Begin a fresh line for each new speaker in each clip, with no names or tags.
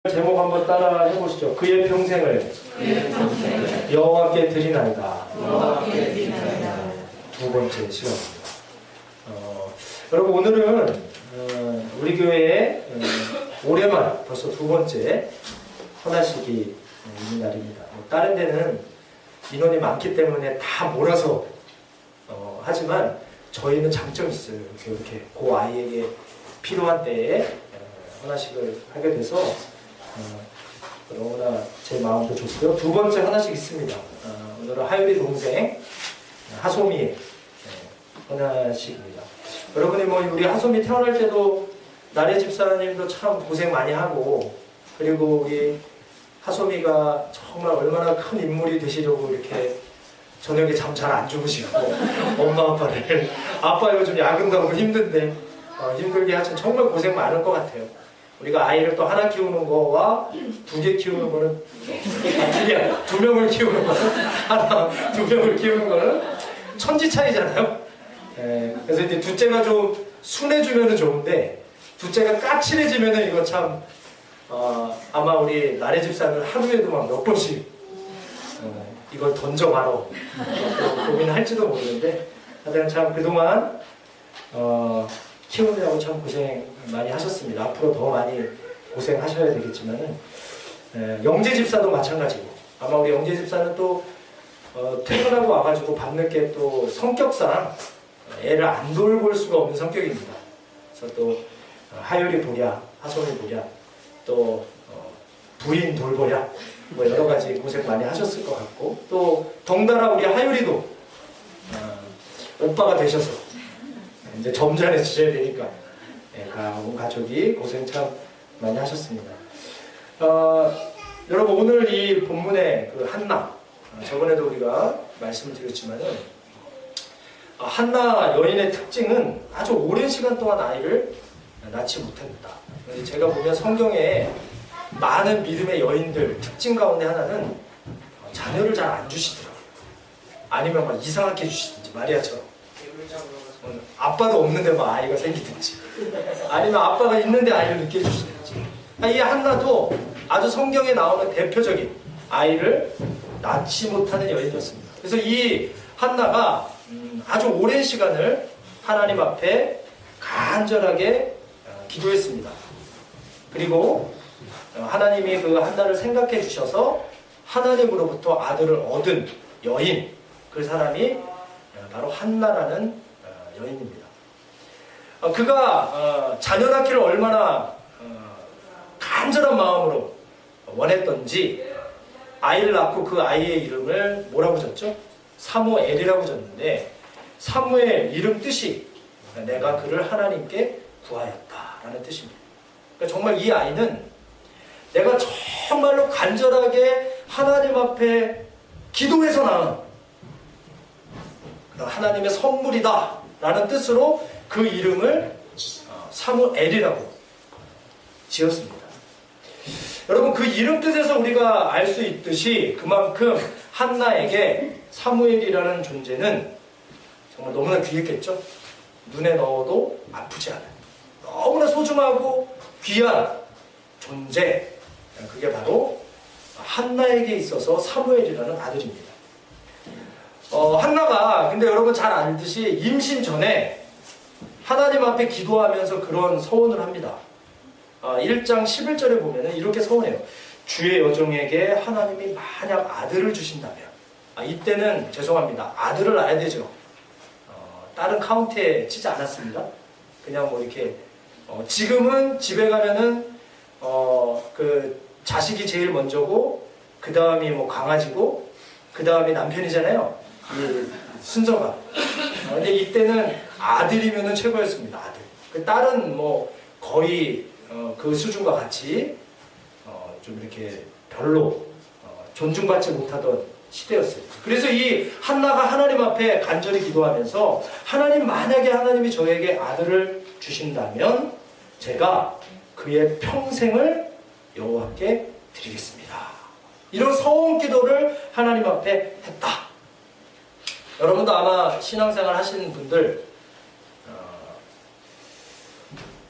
제목 한번 따라 해보시죠. 그의 평생을 여호와께 드리나이다. 두 번째 시간입니다. 여러분 오늘은 우리 교회에 올해만 벌써 두 번째 헌화식이 있는 날입니다. 다른 데는 인원이 많기 때문에 다 몰아서 하지만 저희는 장점이 있어요. 이렇게 그 아이에게 필요한 때에 헌화식을 하게 돼서 너무나 제 마음도 좋고요. 두 번째 하나씩 있습니다. 오늘은 하율이 동생 하소미의 헌화식입니다. 여러분이 우리 하소미 태어날 때도 나래 집사님도 참 고생 많이 하고, 그리고 우리 하소미가 정말 얼마나 큰 인물이 되시려고 이렇게 저녁에 잠 잘 안 주무시고 엄마 아빠를 아빠 요즘 야근 가고 힘든데 힘들게 하시면 정말 고생 많을 것 같아요. 우리가 아이를 또 하나 키우는 거와 두 개 키우는 거는 두 명을 키우는 거는 하나, 두 명을 키우는 거는 천지 차이잖아요. 그래서 이제 둘째가 좀 순해지면은 좋은데 둘째가 까칠해지면은 이거 참 아마 우리 나래 집사는 하루에도 막 몇 번씩 이걸 던져봐라 고민할지도 모르는데, 하여튼 참 그동안 키우느라고 참 고생 많이 하셨습니다. 앞으로 더 많이 고생하셔야 되겠지만은 영재 집사도 마찬가지고, 아마 우리 영재 집사는 또 퇴근하고 와가지고 밤늦게 또 성격상 애를 안 돌볼 수가 없는 성격입니다. 그래서 또 하율이 보랴, 하소미 보랴, 또 부인 돌보랴, 뭐 여러 가지 고생 많이 하셨을 것 같고, 또 덩달아 우리 하율이도 오빠가 되셔서 이제 점잖해지셔야 되니까 온 가족이 고생 참 많이 하셨습니다. 여러분 오늘 이 본문의 그 한나, 저번에도 우리가 말씀을 드렸지만은 한나 여인의 특징은 아주 오랜 시간 동안 아이를 낳지 못합니다. 제가 보면 성경에 많은 믿음의 여인들 특징 가운데 하나는 자녀를 잘 안 주시더라고요. 아니면 막 이상하게 주시든지, 마리아처럼 아빠도 없는데 막 아이가 생기든지, 아니면 아빠가 있는데 아이를 늦게 주시든지. 이 한나도 아주 성경에 나오는 대표적인 아이를 낳지 못하는 여인이었습니다. 그래서 이 한나가 아주 오랜 시간을 하나님 앞에 간절하게 기도했습니다. 그리고 하나님이 그 한나를 생각해 주셔서 하나님으로부터 아들을 얻은 여인, 그 사람이 바로 한나라는 여인입니다. 그가 자녀 낳기를 얼마나 간절한 마음으로 원했던지 아이를 낳고 그 아이의 이름을 뭐라고 졌죠? 사무엘이라고 졌는데, 사무엘 이름 뜻이 내가 그를 하나님께 구하였다라는 뜻입니다. 그러니까 정말 이 아이는 내가 정말로 간절하게 하나님 앞에 기도해서 낳은 하나님의 선물이다 라는 뜻으로 그 이름을 사무엘이라고 지었습니다. 여러분 그 이름 뜻에서 우리가 알 수 있듯이 그만큼 한나에게 사무엘이라는 존재는 정말 너무나 귀했겠죠? 눈에 넣어도 아프지 않은 너무나 소중하고 귀한 존재, 그게 바로 한나에게 있어서 사무엘이라는 아들입니다. 한나가 근데 여러분 잘 알듯이 임신 전에 하나님 앞에 기도하면서 그런 서원을 합니다. 1장 11절에 보면 이렇게 서원해요. 주의 여종에게 하나님이 만약 아들을 주신다면, 이때는 죄송합니다, 아들을 낳아야 되죠. 다른 카운트에 치지 않았습니다. 그냥 뭐 이렇게 지금은 집에 가면은 그 자식이 제일 먼저고 그 다음이 뭐 강아지고 그 다음이 남편이잖아요. 이 순서가. 근데 이때는 아들이면은 최고였습니다. 아들. 그 딸은 뭐 거의 그 수준과 같이 좀 이렇게 별로 존중받지 못하던 시대였어요. 그래서 이 한나가 하나님 앞에 간절히 기도하면서, 하나님 만약에 하나님이 저에게 아들을 주신다면 제가 그의 평생을 여호와께 드리겠습니다. 이런 서원 기도를 하나님 앞에 했다. 여러분도 아마 신앙생활 하시는 분들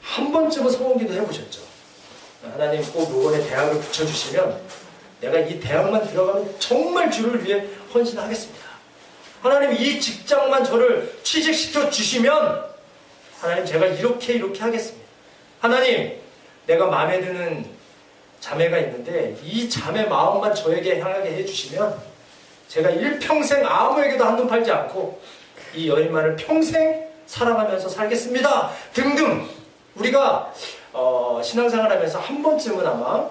한 번쯤은 서원 기도 해보셨죠? 하나님 꼭 요번에 대학을 붙여주시면 내가 이 대학만 들어가면 정말 주를 위해 헌신하겠습니다. 하나님 이 직장만 저를 취직시켜 주시면 하나님 제가 이렇게 하겠습니다. 하나님 내가 마음에 드는 자매가 있는데 이 자매 마음만 저에게 향하게 해주시면 제가 일평생 아무에게도 한눈 팔지 않고 이 여인만을 평생 사랑하면서 살겠습니다. 등등 우리가 신앙생활 하면서 한 번쯤은 아마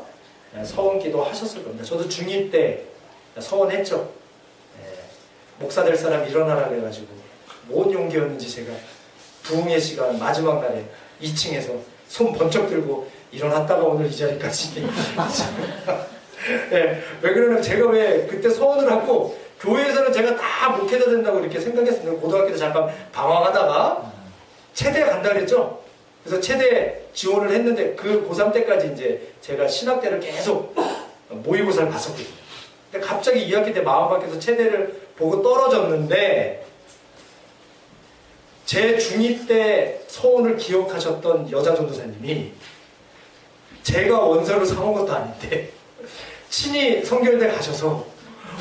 서원기도 하셨을 겁니다. 저도 중2 때 서원했죠. 목사 될 사람 일어나라 그래가지고 뭔 용기였는지 제가 부흥의 시간 마지막 날에 2층에서 손 번쩍 들고 일어났다가 오늘 이 자리까지 네, 왜 그러냐면 제가 왜 그때 서원을 하고 교회에서는 제가 다 목회자 된다고 이렇게 생각했습니다. 고등학교 때 잠깐 방황하다가 체대 간다 그랬죠. 그래서 체대 지원을 했는데 그 고3 때까지 이제 제가 신학대를 계속 모의고사를 봤었거든요. 근데 갑자기 2학기 때 마음 바뀌어서 체대를 보고 떨어졌는데 제 중2 때 서원을 기억하셨던 여자 전도사님이 제가 원서를 사온 것도 아닌데 친히 성결대 가셔서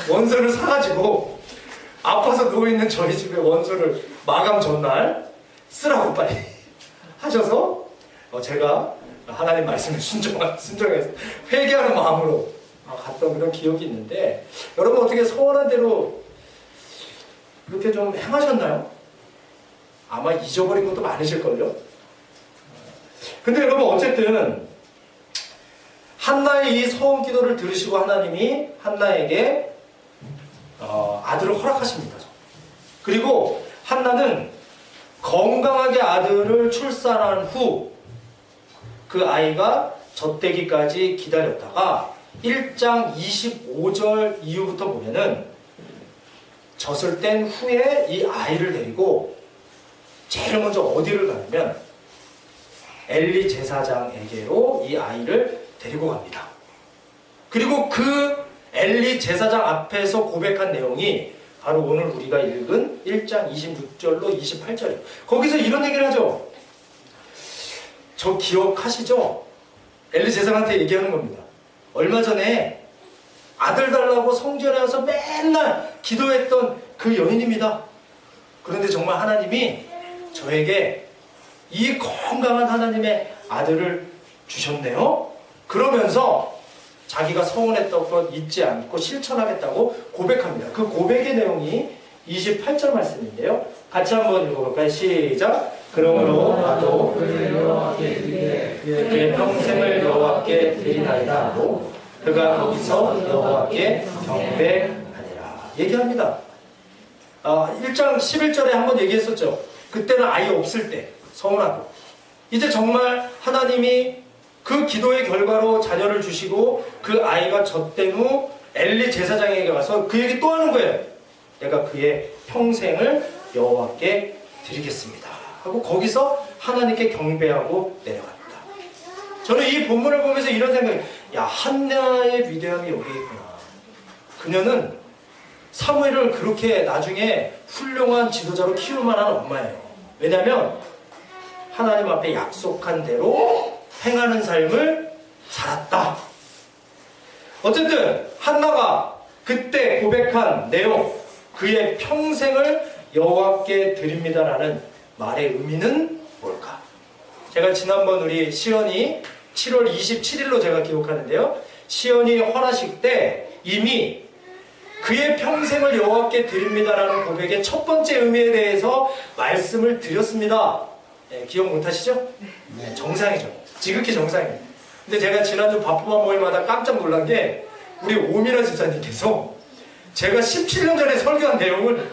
원서를 사가지고 아파서 누워있는 저희 집에 원서를 마감 전날 쓰라고 빨리 하셔서 제가 하나님 말씀에 순종해서 회개하는 마음으로 갔던 그런 기억이 있는데 여러분 어떻게 서원한 대로 그렇게 좀 행하셨나요? 아마 잊어버린 것도 많으실걸요? 근데 여러분 어쨌든 한나의 이 서원 기도를 들으시고 하나님이 한나에게 아들을 허락하십니다. 그리고 한나는 건강하게 아들을 출산한 후 그 아이가 젖되기까지 기다렸다가 1장 25절 이후부터 보면은 젖을 뗀 후에 이 아이를 데리고 제일 먼저 어디를 가냐면 엘리 제사장에게로 이 아이를 데리고 갑니다. 그리고 그 엘리 제사장 앞에서 고백한 내용이 바로 오늘 우리가 읽은 1장 26절로 28절이에요. 거기서 이런 얘기를 하죠. 저 기억하시죠? 엘리 제사장한테 얘기하는 겁니다. 얼마 전에 아들 달라고 성전에 와서 맨날 기도했던 그 여인입니다. 그런데 정말 하나님이 저에게 이 건강한 하나님의 아들을 주셨네요. 그러면서 자기가 서원했던 것 잊지 않고 실천하겠다고 고백합니다. 그 고백의 내용이 28절 말씀인데요. 같이 한번 읽어볼까요? 시작. 그러므로 나도 그의 평생을 여호와께 드리나이다 하고 그가 거기서 여호와께 경배하니라 얘기합니다. 1장 11절에 한번 얘기했었죠. 그때는 아이 없을 때 서운하고 이제 정말 하나님이 그 기도의 결과로 자녀를 주시고 그 아이가 젖된 후 엘리 제사장에게 가서 그 얘기 또 하는 거예요. 내가 그의 평생을 여호와께 드리겠습니다 하고 거기서 하나님께 경배하고 내려갑니다. 저는 이 본문을 보면서 이런 생각이 야 한나의 위대함이 여기 있구나. 그녀는 사무엘을 그렇게 나중에 훌륭한 지도자로 키울 만한 엄마예요. 왜냐하면 하나님 앞에 약속한 대로 행하는 삶을 살았다. 어쨌든 한나가 그때 고백한 내용, 그의 평생을 여호와께 드립니다라는 말의 의미는 뭘까? 제가 지난번 우리 시연이 7월 27일로 제가 기억하는데요. 시연이 헌화식 때 이미 그의 평생을 여호와께 드립니다라는 고백의 첫 번째 의미에 대해서 말씀을 드렸습니다. 네, 기억 못하시죠? 네, 정상이죠. 지극히 정상이에요. 근데 제가 지난주 바쁘만 모임마다 깜짝 놀란 게 우리 오미라 집사님께서 제가 17년 전에 설교한 내용을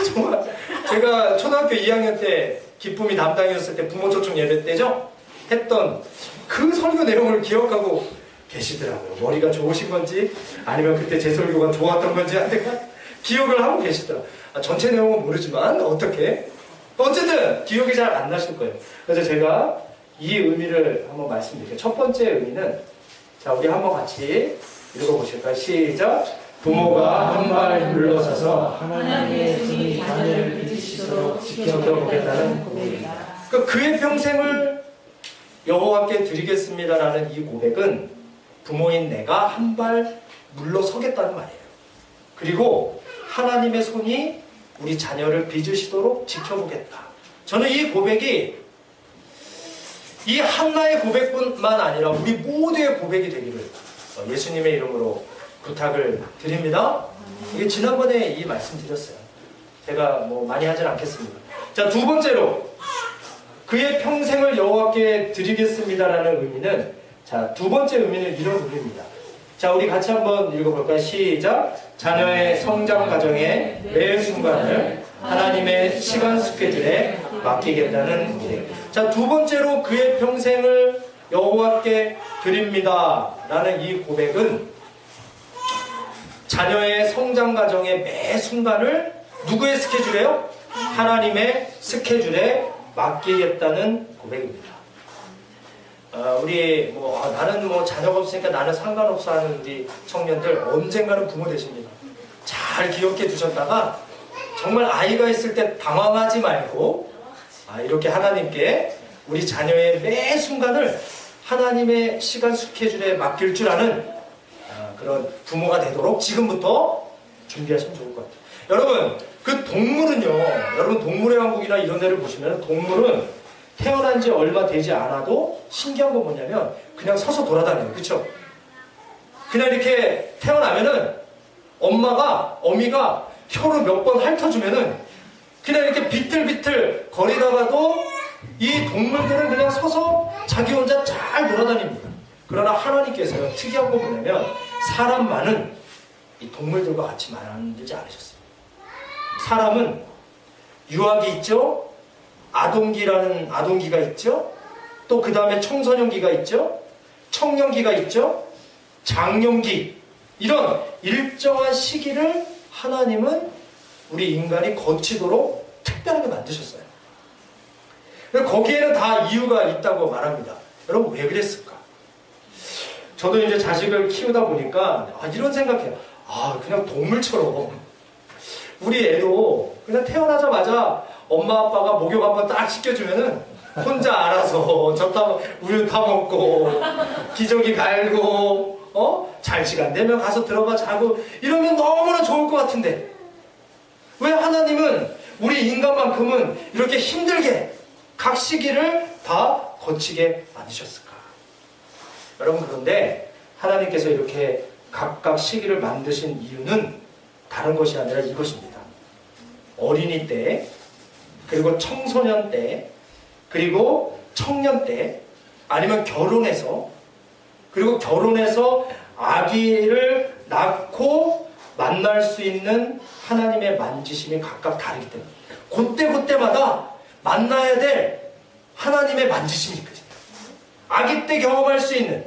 정말 제가 초등학교 2학년 때 기쁨이 담당이었을 때 부모 초청 예배 때죠? 했던 그 설교 내용을 기억하고 계시더라고요. 머리가 좋으신 건지 아니면 그때 제 설교가 좋았던 건지 하여튼 기억을 하고 계시더라고요. 전체 내용은 모르지만 어떻게 어쨌든 기억이 잘 안 나실 거예요. 그래서 제가 이 의미를 한번 말씀드릴게요. 첫 번째 의미는 자 우리 한번 같이 읽어보실까요? 시작. 부모가 한 발 물러서서 하나님의 손이 자녀를 빚으시도록 지켜보겠다는 고백이다. 그러니까 그의 평생을 여호와께 드리겠습니다라는 이 고백은 부모인 내가 한 발 물러서겠다는 말이에요. 그리고 하나님의 손이 우리 자녀를 빚으시도록 지켜보겠다. 저는 이 고백이 이 한나의 고백뿐만 아니라 우리 모두의 고백이 되기를 예수님의 이름으로 부탁을 드립니다. 이게 지난번에 이 말씀 드렸어요. 제가 뭐 많이 하진 않겠습니다. 자, 두 번째로 그의 평생을 여호와께 드리겠습니다라는 의미는, 자, 두 번째 의미는 이런 의미입니다. 자, 우리 같이 한번 읽어볼까요? 시작. 자녀의 성장 과정의 매 순간을 하나님의 시간 스케줄에 맡기겠다는 고백. 자, 두 번째로 그의 평생을 여호와께 드립니다 라는 이 고백은 자녀의 성장 과정의 매 순간을 누구의 스케줄에요? 하나님의 스케줄에 맡기겠다는 고백입니다. 우리 나는 자녀가 없으니까 나는 상관없어 하는 우리 청년들, 언젠가는 부모 되십니다. 잘 기억해 두셨다가 정말 아이가 있을 때 당황하지 말고 이렇게 하나님께 우리 자녀의 매 순간을 하나님의 시간 스케줄에 맡길 줄 아는 그런 부모가 되도록 지금부터 준비하시면 좋을 것 같아요. 여러분, 그 동물은요, 여러분 동물의 왕국이나 이런 데를 보시면 동물은 태어난 지 얼마 되지 않아도 신기한 건 뭐냐면 그냥 서서 돌아다녀요. 그렇죠? 그냥 이렇게 태어나면은 어미가 혀로 몇 번 핥아주면은 그냥 이렇게 비틀비틀 거리다가도 이 동물들은 그냥 서서 자기 혼자 잘 돌아다닙니다. 그러나 하나님께서는 특이한 거 뭐냐면 사람만은 이 동물들과 같이 만들지 않으셨어요. 사람은 유아기 있죠? 아동기라는 아동기가 있죠? 또 그 다음에 청소년기가 있죠? 청년기가 있죠? 장년기. 이런 일정한 시기를 하나님은 우리 인간이 거치도록 특별하게 만드셨어요. 거기에는 다 이유가 있다고 말합니다. 여러분, 왜 그랬을까? 저도 이제 자식을 키우다 보니까 이런 생각해요. 그냥 동물처럼 우리 애도 그냥 태어나자마자 엄마 아빠가 목욕 한번 딱 시켜주면은 혼자 알아서 우유 타먹고 기저귀 갈고 잘 시간 되면 가서 들어가 자고 이러면 너무나 좋을 것 같은데 왜 하나님은 우리 인간만큼은 이렇게 힘들게 각 시기를 다 거치게 만드셨을까? 여러분, 그런데 하나님께서 이렇게 각각 시기를 만드신 이유는 다른 것이 아니라 이것입니다. 어린이 때, 그리고 청소년 때, 그리고 청년 때, 아니면 결혼해서, 그리고 결혼해서 아기를 낳고 만날 수 있는 하나님의 만지심이 각각 다르기 때문에 그때마다 만나야 될 하나님의 만지심이 있거든요. 아기 때 경험할 수 있는,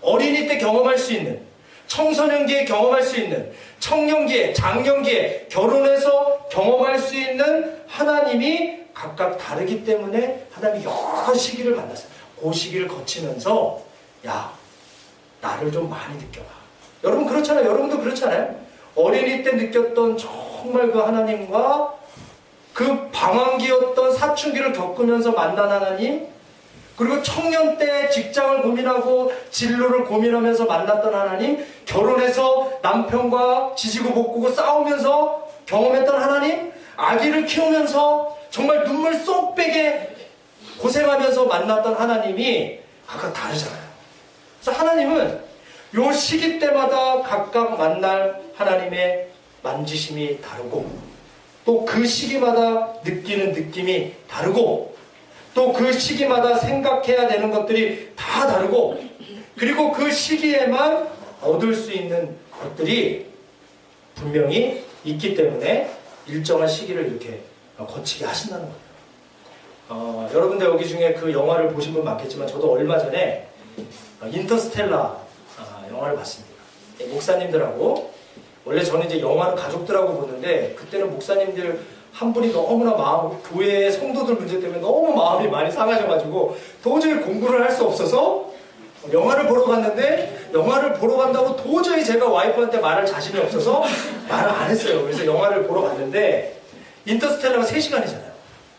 어린이 때 경험할 수 있는, 청소년기에 경험할 수 있는, 청년기에, 장년기에 결혼해서 경험할 수 있는 하나님이 각각 다르기 때문에 하나님이 여러 시기를 만났어요. 그 시기를 거치면서 나를 좀 많이 느껴봐. 여러분 그렇잖아요. 여러분도 그렇잖아요. 어린이 때 느꼈던 정말 그 하나님과 그 방황기였던 사춘기를 겪으면서 만난 하나님, 그리고 청년 때 직장을 고민하고 진로를 고민하면서 만났던 하나님, 결혼해서 남편과 지지고 볶고 싸우면서 경험했던 하나님, 아기를 키우면서 정말 눈물 쏙 빼게 고생하면서 만났던 하나님이 각각 다르잖아요. 그래서 하나님은 요 시기 때마다 각각 만날 하나님의 만지심이 다르고, 또 그 시기마다 느끼는 느낌이 다르고, 또 그 시기마다 생각해야 되는 것들이 다 다르고, 그리고 그 시기에만 얻을 수 있는 것들이 분명히 있기 때문에 일정한 시기를 이렇게 거치게 하신다는 거예요. 여러분들 여기 중에 그 영화를 보신 분 많겠지만 저도 얼마 전에 인터스텔라 영화를 봤습니다. 목사님들하고, 원래 저는 이제 영화를 가족들하고 보는데 그때는 목사님들 한 분이 너무나 교회 성도들 문제 때문에 너무 마음이 많이 상하셔가지고 도저히 공부를 할 수 없어서 영화를 보러 갔는데, 영화를 보러 간다고 도저히 제가 와이프한테 말할 자신이 없어서 말을 안 했어요. 그래서 영화를 보러 갔는데 인터스텔라가 3시간이잖아요.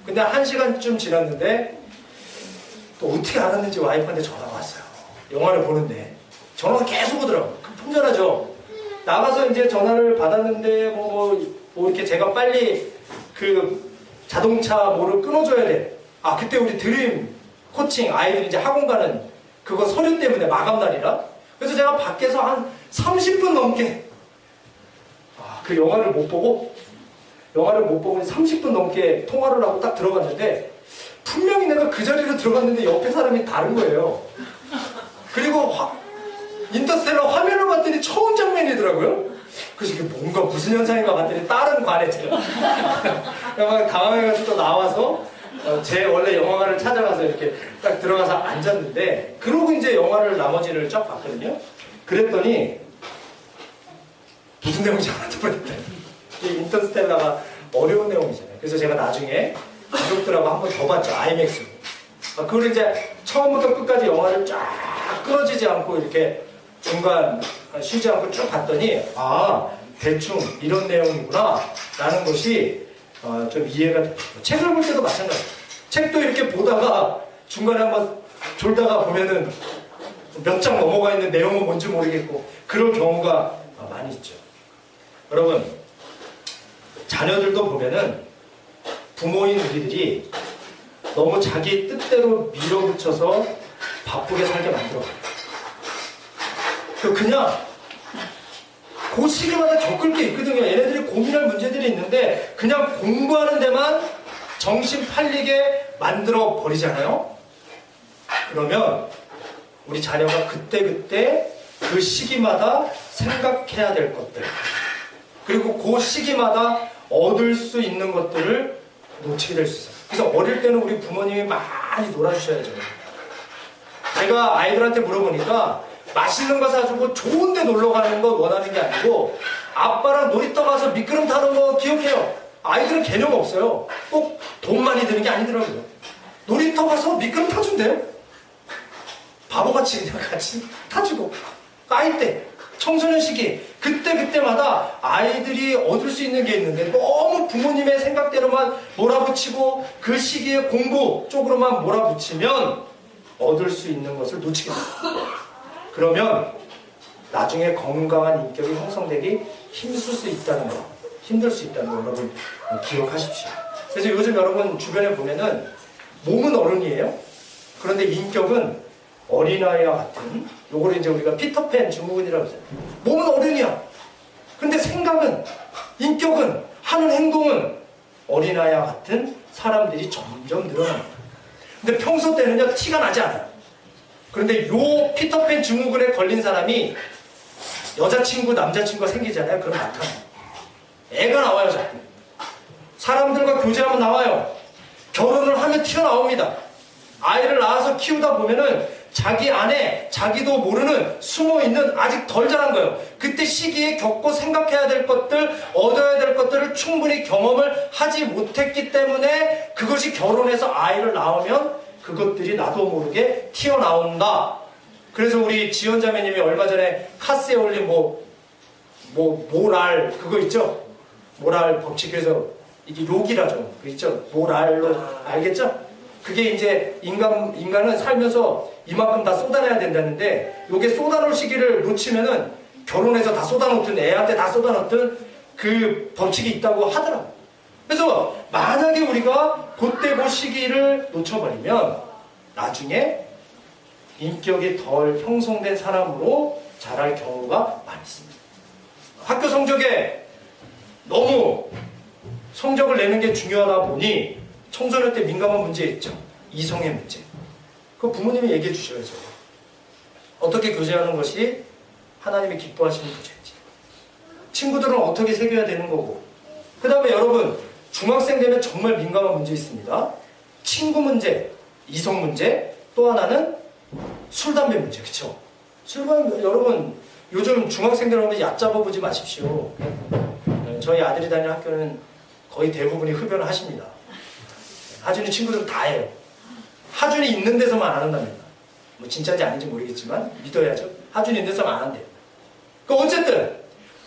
근데 1시간쯤 지났는데 또 어떻게 알았는지 와이프한테 전화가 왔어요. 영화를 보는데 전화가 계속 오더라고요. 풍전하죠. 나가서 이제 전화를 받았는데 뭐 이렇게 제가 빨리 그 자동차 뭐를 끊어줘야 돼. 아, 그때 우리 드림 코칭 아이들 이제 학원 가는 그거 서류 때문에 마감날이라. 그래서 제가 밖에서 한 30분 넘게 그 영화를 못 보고 30분 넘게 통화를 하고 딱 들어갔는데 분명히 내가 그 자리로 들어갔는데 옆에 사람이 다른 거예요. 그리고 인터스텔라 화면을 봤더니 처음 장면이더라고요. 그래서 이게 뭔가 무슨 현상인가 봤더니 다른 관에 제가 당황해가지고 또 나와서 제 원래 영화관을 찾아가서 이렇게 딱 들어가서 앉았는데, 그러고 이제 영화를 나머지를 쫙 봤거든요. 그랬더니 무슨 내용인지 알아도 모르겠다. 이 인터스텔라가 어려운 내용이잖아요. 그래서 제가 나중에 가족들하고 한 번 더 봤죠. 아이맥스로. 그걸 이제 처음부터 끝까지 영화를 쫙 끊어지지 않고 이렇게 중간 쉬지 않고 쭉 봤더니 대충 이런 내용이구나 라는 것이 좀 이해가 돼요. 책을 볼 때도 마찬가지예요. 책도 이렇게 보다가 중간에 한번 졸다가 보면은 몇 장 넘어가 있는 내용은 뭔지 모르겠고 그런 경우가 많이 있죠. 여러분, 자녀들도 보면은 부모인 우리들이 너무 자기 뜻대로 밀어붙여서 바쁘게 살게 만들어요. 그냥 그 시기마다 겪을 게 있거든요. 얘네들이 고민할 문제들이 있는데 그냥 공부하는 데만 정신 팔리게 만들어 버리잖아요. 그러면 우리 자녀가 그때그때 그 시기마다 생각해야 될 것들, 그리고 그 시기마다 얻을 수 있는 것들을 놓치게 될 수 있어요. 그래서 어릴 때는 우리 부모님이 많이 놀아주셔야죠. 제가 아이들한테 물어보니까 맛있는 거 사주고 좋은 데 놀러 가는 거 원하는 게 아니고 아빠랑 놀이터 가서 미끄럼 타는 거 기억해요. 아이들은 개념 없어요. 꼭 돈 많이 드는 게 아니더라고요. 놀이터 가서 미끄럼 타준대요. 바보같이 그냥 같이 타주고. 아이 때, 청소년 시기, 그때마다 아이들이 얻을 수 있는 게 있는데 너무 부모님의 생각대로만 몰아붙이고 그 시기에 공부 쪽으로만 몰아붙이면 얻을 수 있는 것을 놓치게 됩니다. 그러면 나중에 건강한 인격이 형성되기 힘들 수 있다는 거 여러분 기억하십시오. 그래서 요즘 여러분 주변에 보면은 몸은 어른이에요. 그런데 인격은 어린아이와 같은, 요거를 이제 우리가 피터팬 증후군이라고 하잖아요. 몸은 어른이야. 근데 생각은, 인격은, 하는 행동은 어린아이와 같은 사람들이 점점 늘어납니다. 근데 평소 때는요 티가 나지 않아요. 그런데 요 피터팬 증후군에 걸린 사람이 여자친구, 남자친구가 생기잖아요. 그럼 나타나요. 애가 나와요, 자꾸. 사람들과 교제하면 나와요. 결혼을 하면 튀어나옵니다. 아이를 낳아서 키우다 보면은 자기 안에 자기도 모르는 숨어있는 아직 덜 자란 거예요. 그때 시기에 겪고 생각해야 될 것들, 얻어야 될 것들을 충분히 경험을 하지 못했기 때문에 그것이 결혼해서 아이를 낳으면 그것들이 나도 모르게 튀어나온다. 그래서 우리 지연자매님이 얼마 전에 카스에 올린 모랄 그거 있죠? 모랄 법칙에서 이게 욕이라죠. 그 있죠? 모랄로 알겠죠? 그게 이제 인간은 살면서 이만큼 다 쏟아내야 된다는데 요게 쏟아놓을 시기를 놓치면은 결혼해서 다 쏟아놓든 애한테 다 쏟아놓든 그 법칙이 있다고 하더라고요. 그래서 만약에 우리가 그때 그 시기를 놓쳐버리면 나중에 인격이 덜 형성된 사람으로 자랄 경우가 많이 있습니다. 학교 성적에 너무 성적을 내는 게 중요하다 보니 청소년 때 민감한 문제 있죠. 이성의 문제. 그거 부모님이 얘기해 주셔야죠. 어떻게 교제하는 것이 하나님이 기뻐하시는 교제인지. 친구들은 어떻게 새겨야 되는 거고. 그 다음에 여러분, 중학생 되면 정말 민감한 문제 있습니다. 친구 문제, 이성 문제, 또 하나는 술, 담배 문제. 그쵸? 여러분, 요즘 중학생들 오면 얕잡아 보지 마십시오. 저희 아들이 다니는 학교는 거의 대부분이 흡연을 하십니다. 하준이 친구들은 다 해요. 하준이 있는 데서만 안 한답니다. 뭐 진짜인지 아닌지 모르겠지만 믿어야죠. 하준이 있는 데서만 안 한대요. 어쨌든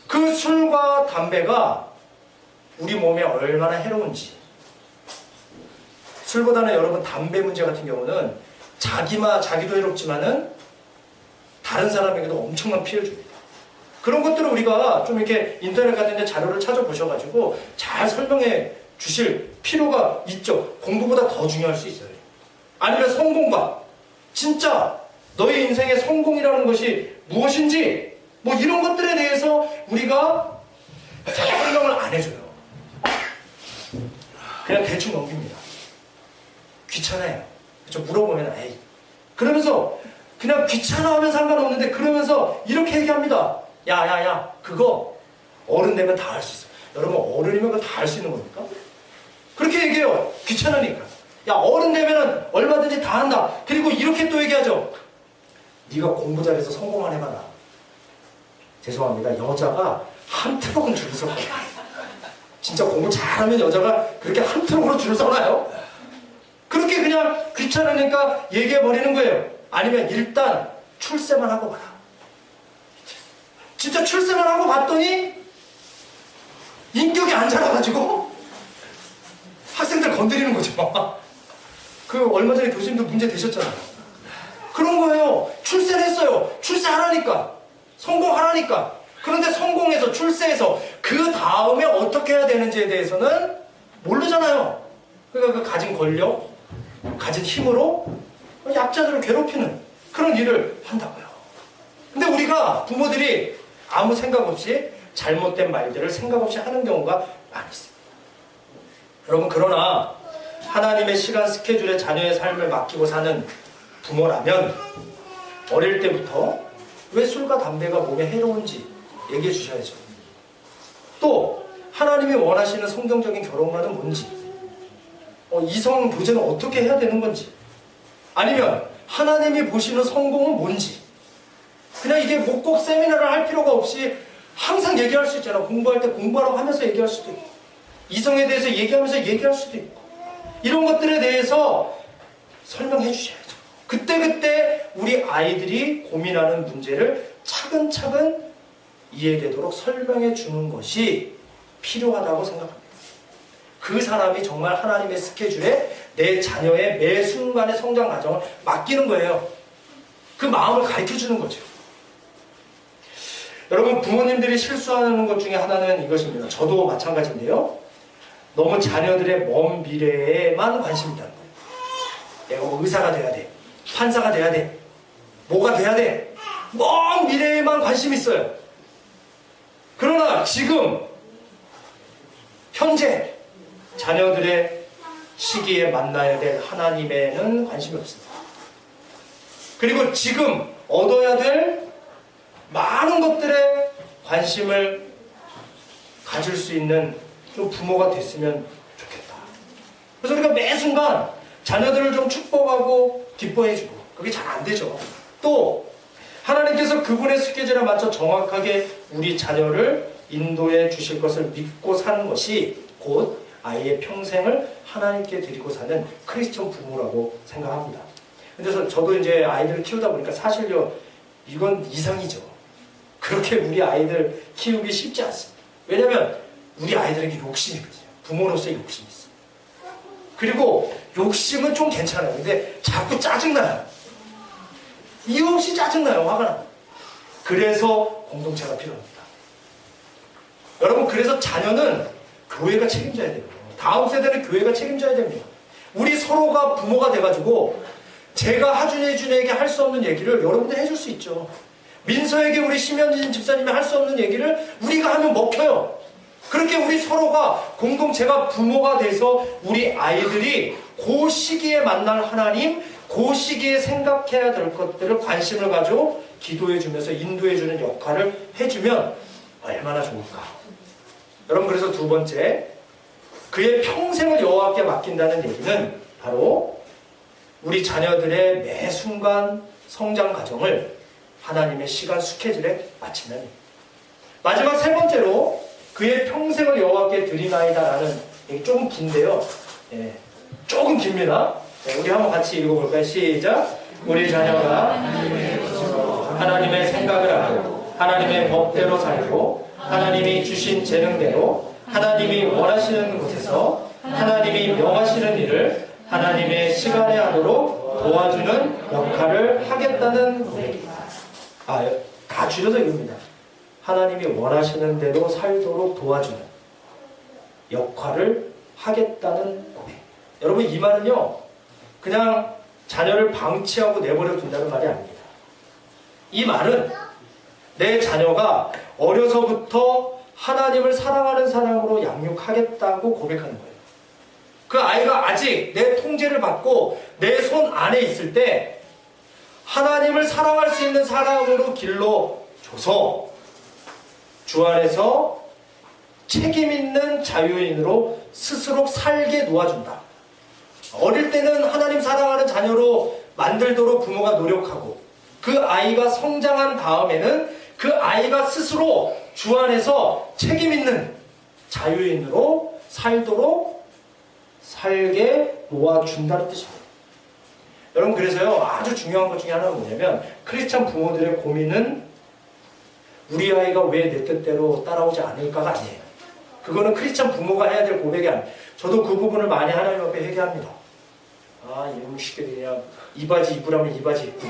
그 술과 담배가 우리 몸에 얼마나 해로운지. 술보다는 여러분 담배 문제 같은 경우는 자기도 해롭지만은 다른 사람에게도 엄청난 피해를 줍니다. 그런 것들을 우리가 좀 이렇게 인터넷 같은 데 자료를 찾아보셔가지고 잘 설명해 주실 필요가 있죠. 공부보다 더 중요할 수 있어요. 아니면 성공과 진짜 너의 인생의 성공이라는 것이 무엇인지 뭐 이런 것들에 대해서 우리가 설명을 안 해줘요. 그냥 대충 넘깁니다. 귀찮아요. 저 물어보면 에이 그러면서 그냥 귀찮아하면 상관없는데 그러면서 이렇게 얘기합니다. 야야야 그거 어른 되면 다 할 수 있어. 여러분 어른이면 그거 다 할 수 있는 겁니까? 그렇게 얘기해요. 귀찮으니까. 야 어른 되면 얼마든지 다 한다. 그리고 이렇게 또 얘기하죠. 네가 공부 잘해서 성공만 해봐라. 죄송합니다. 여자가 한 트럭은 줄을 서. 진짜 공부 잘하면 여자가 그렇게 한 트럭으로 줄을 서나요? 그렇게 그냥 귀찮으니까 얘기해버리는 거예요. 아니면 일단 출세만 하고 봐라. 진짜 출세만 하고 봤더니 인격이 안 자라가지고 학생들 건드리는 거죠. 그 얼마 전에 교수님도 문제 되셨잖아요. 그런 거예요. 출세를 했어요. 출세하라니까. 성공하라니까. 그런데 성공해서 출세해서 그 다음에 어떻게 해야 되는지에 대해서는 모르잖아요. 그러니까 그 가진 권력, 가진 힘으로 약자들을 괴롭히는 그런 일을 한다고요. 근데 우리가 부모들이 아무 생각 없이 잘못된 말들을 생각 없이 하는 경우가 많이 있습니다. 여러분 그러나 하나님의 시간 스케줄에 자녀의 삶을 맡기고 사는 부모라면 어릴 때부터 왜 술과 담배가 몸에 해로운지 얘기해 주셔야죠. 또 하나님이 원하시는 성경적인 결혼관은 뭔지, 이성 교제는 어떻게 해야 되는 건지, 아니면 하나님이 보시는 성공은 뭔지, 그냥 이게 뭐 꼭 세미나를 할 필요가 없이 항상 얘기할 수 있잖아. 공부할 때 공부하라고 하면서 얘기할 수도 있고, 이성에 대해서 얘기하면서 얘기할 수도 있고, 이런 것들에 대해서 설명해 주셔야죠. 그때그때 우리 아이들이 고민하는 문제를 차근차근 이해되도록 설명해 주는 것이 필요하다고 생각합니다. 그 사람이 정말 하나님의 스케줄에 내 자녀의 매 순간의 성장 과정을 맡기는 거예요. 그 마음을 가르쳐 주는 거죠. 여러분 부모님들이 실수하는 것 중에 하나는 이것입니다. 저도 마찬가지인데요. 너무 자녀들의 먼 미래에만 관심이 있다는 거예요. 내가 뭐 의사가 돼야 돼. 판사가 돼야 돼. 뭐가 돼야 돼. 먼 미래에만 관심이 있어요. 그러나 지금 현재 자녀들의 시기에 만나야 될 하나님에는 관심이 없습니다. 그리고 지금 얻어야 될 많은 것들에 관심을 가질 수 있는 좀 부모가 됐으면 좋겠다. 그래서 우리가 매 순간 자녀들을 좀 축복하고 기뻐해주고, 그게 잘 안 되죠. 또 하나님께서 그분의 스케줄에 맞춰 정확하게 우리 자녀를 인도해 주실 것을 믿고 사는 것이 곧 아이의 평생을 하나님께 드리고 사는 크리스천 부모라고 생각합니다. 그래서 저도 이제 아이들을 키우다 보니까 사실요, 이건 이상이죠. 그렇게 우리 아이들 키우기 쉽지 않습니다. 왜냐면 우리 아이들에게 욕심이 있거든요. 부모로서의 욕심이 있어요. 그리고 욕심은 좀 괜찮아요. 근데 자꾸 짜증나요. 이유 없이 짜증나요. 화가 나요. 그래서 공동체가 필요합니다. 여러분 그래서 자녀는 교회가 책임져야 돼요. 다음 세대는 교회가 책임져야 됩니다. 우리 서로가 부모가 돼가지고 제가 하준이 준에게 할 수 없는 얘기를 여러분들 해줄 수 있죠. 민서에게 우리 심현진 집사님이 할 수 없는 얘기를 우리가 하면 먹혀요. 그렇게 우리 서로가 공동체가 부모가 돼서 우리 아이들이 그 시기에 만날 하나님, 그 시기에 생각해야 될 것들을 관심을 가지고 기도해주면서 인도해주는 역할을 해주면 얼마나 좋을까. 여러분 그래서 두 번째, 그의 평생을 여호와께 맡긴다는 얘기는 바로 우리 자녀들의 매 순간 성장 과정을 하나님의 시간 스케줄에 맞춘다는 얘기입니다. 마지막 세 번째로 그의 평생을 여호와께 드리나이다라는 얘기 조금 긴데요. 조금 깁니다. 우리 한번 같이 읽어볼까요? 시작. 우리 자녀가 하나님의 생각을 하고 하나님의 법대로 살고 하나님이 주신 재능대로 하나님이 원하시는 곳에서 하나님이 명하시는 일을 하나님의 시간에 하도록 도와주는 역할을 하겠다는 고백입니다. 다 줄여서 이겁니다. 하나님이 원하시는 대로 살도록 도와주는 역할을 하겠다는 고백. 여러분, 이 말은요, 그냥 자녀를 방치하고 내버려 둔다는 말이 아닙니다. 이 말은 내 자녀가 어려서부터 하나님을 사랑하는 사람으로 양육하겠다고 고백하는 거예요. 그 아이가 아직 내 통제를 받고 내 손 안에 있을 때 하나님을 사랑할 수 있는 사람으로 길러줘서 주 안에서 책임 있는 자유인으로 스스로 살게 놓아준다. 어릴 때는 하나님 사랑하는 자녀로 만들도록 부모가 노력하고, 그 아이가 성장한 다음에는 그 아이가 스스로 주 안에서 책임 있는 자유인으로 살도록 살게 놓아준다는 뜻입니다. 여러분, 그래서요, 아주 중요한 것 중에 하나는 뭐냐면, 크리스찬 부모들의 고민은 우리 아이가 왜 내 뜻대로 따라오지 않을까가 아니에요. 그거는 크리스찬 부모가 해야 될 고백이 아니에요. 저도 그 부분을 많이 하나님 앞에 회개합니다. 이놈 쉽게 그냥 이 바지 입으라면 이 바지 입고,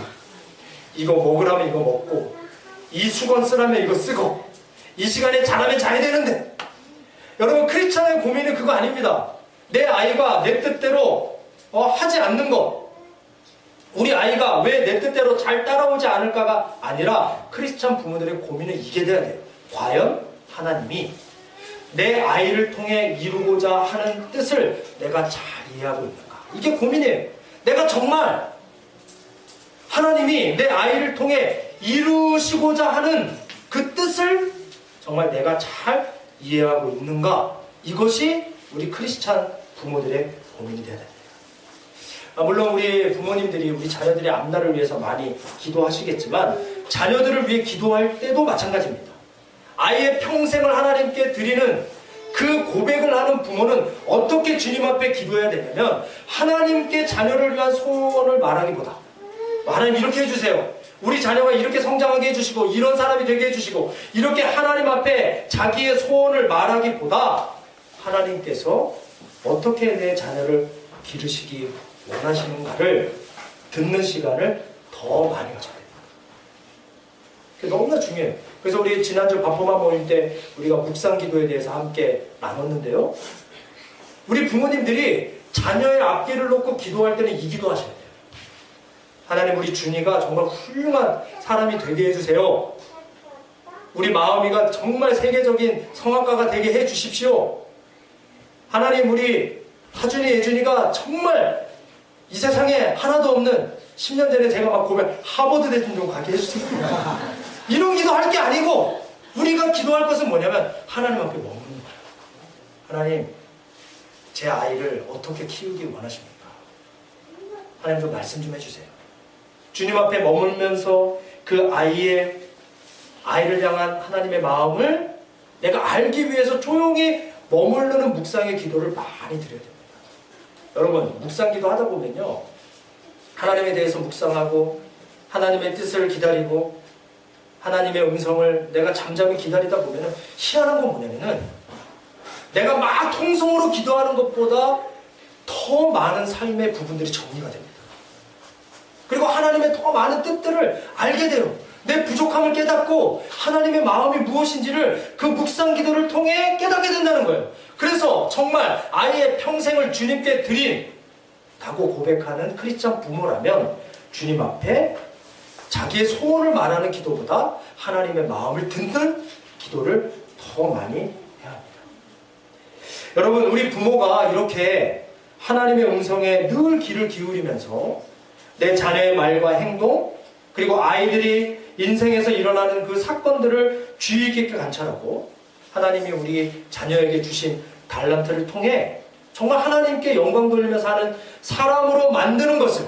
이거 먹으라면 이거 먹고, 이 수건 쓰라면 이거 쓰고, 이 시간에 자라면 자야 되는데. 여러분, 크리스찬의 고민은 그거 아닙니다. 내 아이가 내 뜻대로 하지 않는 것, 우리 아이가 왜 내 뜻대로 잘 따라오지 않을까가 아니라, 크리스찬 부모들의 고민은 이게 돼야 돼요. 과연 하나님이 내 아이를 통해 이루고자 하는 뜻을 내가 잘 이해하고 있는가? 이게 고민이에요. 내가 정말 하나님이 내 아이를 통해 이루시고자 하는 그 뜻을 정말 내가 잘 이해하고 있는가? 이것이 우리 크리스찬 부모들의 고민이 되어야 됩니다. 물론 우리 부모님들이 우리 자녀들의 앞날을 위해서 많이 기도하시겠지만, 자녀들을 위해 기도할 때도 마찬가지입니다. 아이의 평생을 하나님께 드리는 그 고백을 하는 부모는 어떻게 주님 앞에 기도해야 되냐면, 하나님께 자녀를 위한 소원을 말하기보다, 하나님 이렇게 해주세요, 우리 자녀가 이렇게 성장하게 해주시고 이런 사람이 되게 해주시고, 이렇게 하나님 앞에 자기의 소원을 말하기보다 하나님께서 어떻게 내 자녀를 기르시기 원하시는가를 듣는 시간을 더 많이 가져야 됩니다. 그게 너무나 중요해요. 그래서 우리 지난주 반포마 모임 때 우리가 묵상 기도에 대해서 함께 나눴는데요, 우리 부모님들이 자녀의 앞길을 놓고 기도할 때는 이 기도 하셔야 돼요. 하나님, 우리 준이가 정말 훌륭한 사람이 되게 해주세요. 우리 마음이가 정말 세계적인 성악가가 되게 해주십시오. 하나님, 우리 하준이, 예준이가 정말 이 세상에 하나도 없는, 10년 전에 제가 막 고백, 하버드 대학교 가게 해주세요. 이런 기도 할 게 아니고, 우리가 기도할 것은 뭐냐면 하나님 앞에 머무는 거예요. 하나님, 제 아이를 어떻게 키우기 원하십니까? 하나님 좀 말씀 좀 해주세요. 주님 앞에 머물면서 그 아이를 향한 하나님의 마음을 내가 알기 위해서 조용히 머무르는 묵상의 기도를 많이 드려야 됩니다. 여러분, 묵상 기도 하다 보면요, 하나님에 대해서 묵상하고 하나님의 뜻을 기다리고 하나님의 음성을 내가 잠잠히 기다리다 보면 희한한 건 뭐냐면은, 내가 막 통성으로 기도하는 것보다 더 많은 삶의 부분들이 정리가 됩니다. 그리고 하나님의 더 많은 뜻들을 알게 돼요. 내 부족함을 깨닫고 하나님의 마음이 무엇인지를 그 묵상 기도를 통해 깨닫게 된다는 거예요. 그래서 정말 아이의 평생을 주님께 드린다고 고백하는 크리스찬 부모라면, 주님 앞에 자기의 소원을 말하는 기도보다 하나님의 마음을 듣는 기도를 더 많이 해야 합니다. 여러분, 우리 부모가 이렇게 하나님의 음성에 늘 귀를 기울이면서 내 자녀의 말과 행동, 그리고 아이들이 인생에서 일어나는 그 사건들을 주의 깊게 관찰하고, 하나님이 우리 자녀에게 주신 달란트를 통해 정말 하나님께 영광 돌리면서 하는 사람으로 만드는 것을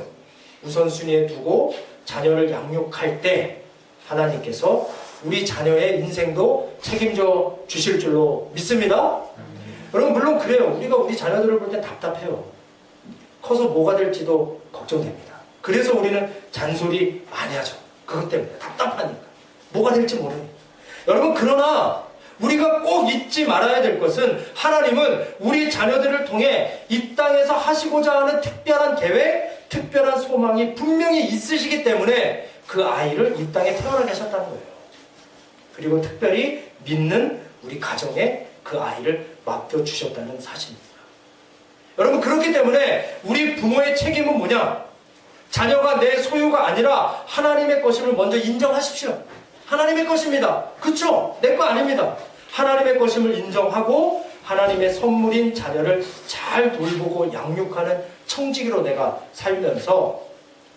우선순위에 두고 자녀를 양육할 때, 하나님께서 우리 자녀의 인생도 책임져 주실 줄로 믿습니다. 여러분, 물론 그래요. 우리가 우리 자녀들을 볼 때 답답해요. 커서 뭐가 될지도 걱정됩니다. 그래서 우리는 잔소리 많이 하죠. 그것 때문에 답답하니까, 뭐가 될지 모르니까. 여러분, 그러나 우리가 꼭 잊지 말아야 될 것은, 하나님은 우리 자녀들을 통해 이 땅에서 하시고자 하는 특별한 계획, 특별한 소망이 분명히 있으시기 때문에 그 아이를 이 땅에 태어나게 하셨다는 거예요. 그리고 특별히 믿는 우리 가정에 그 아이를 맡겨주셨다는 사실입니다. 여러분, 그렇기 때문에 우리 부모의 책임은 뭐냐? 자녀가 내 소유가 아니라 하나님의 것임을 먼저 인정하십시오. 하나님의 것입니다. 그렇죠? 내 거 아닙니다. 하나님의 것임을 인정하고 하나님의 선물인 자녀를 잘 돌보고 양육하는 청지기로 내가 살면서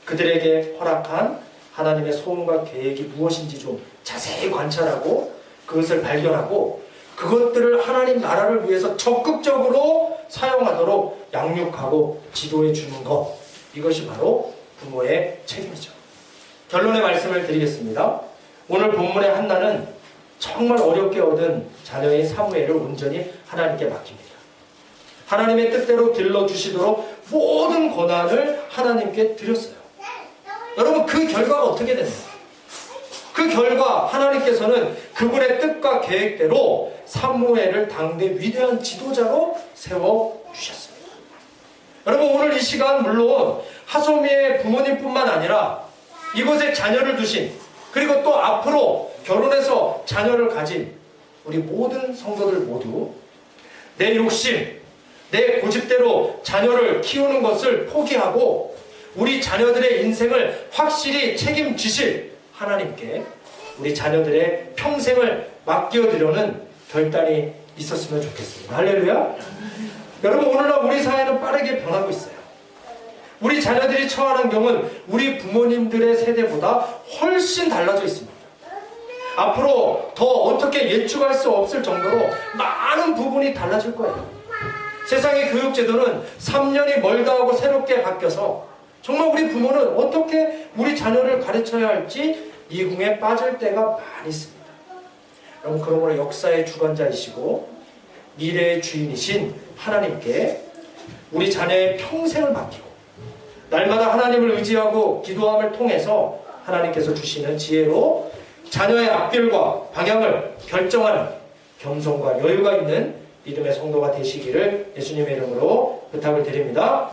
그들에게 허락한 하나님의 소원과 계획이 무엇인지 좀 자세히 관찰하고 그것을 발견하고 그것들을 하나님 나라를 위해서 적극적으로 사용하도록 양육하고 지도해 주는 것, 이것이 바로 부모의 책임이죠. 결론의 말씀을 드리겠습니다. 오늘 본문의 한나는 정말 어렵게 얻은 자녀인 사무엘을 온전히 하나님께 맡깁니다. 하나님의 뜻대로 길러주시도록 모든 권한을 하나님께 드렸어요. 여러분, 그 결과가 어떻게 됩니까? 그 결과 하나님께서는 그분의 뜻과 계획대로 사무엘을 당대 위대한 지도자로 세워주셨습니다. 여러분, 오늘 이 시간 물론 하소미의 부모님뿐만 아니라 이곳에 자녀를 두신, 그리고 또 앞으로 결혼해서 자녀를 가진 우리 모든 성도들 모두 내 욕심, 내 고집대로 자녀를 키우는 것을 포기하고 우리 자녀들의 인생을 확실히 책임지실 하나님께 우리 자녀들의 평생을 맡겨드려는 결단이 있었으면 좋겠습니다. 할렐루야. 여러분, 오늘날 우리 사회는 빠르게 변하고 있어요. 우리 자녀들이 처한 환경은 우리 부모님들의 세대보다 훨씬 달라져 있습니다. 앞으로 더 어떻게 예측할 수 없을 정도로 많은 부분이 달라질 거예요. 세상의 교육제도는 3년이 멀다 하고 새롭게 바뀌어서 정말 우리 부모는 어떻게 우리 자녀를 가르쳐야 할지 미궁에 빠질 때가 많이 있습니다. 여러분, 그러므로 역사의 주관자이시고 미래의 주인이신 하나님께 우리 자녀의 평생을 맡기고 날마다 하나님을 의지하고 기도함을 통해서 하나님께서 주시는 지혜로 자녀의 앞길과 방향을 결정하는 겸손과 여유가 있는 믿음의 성도가 되시기를 예수님의 이름으로 부탁을 드립니다.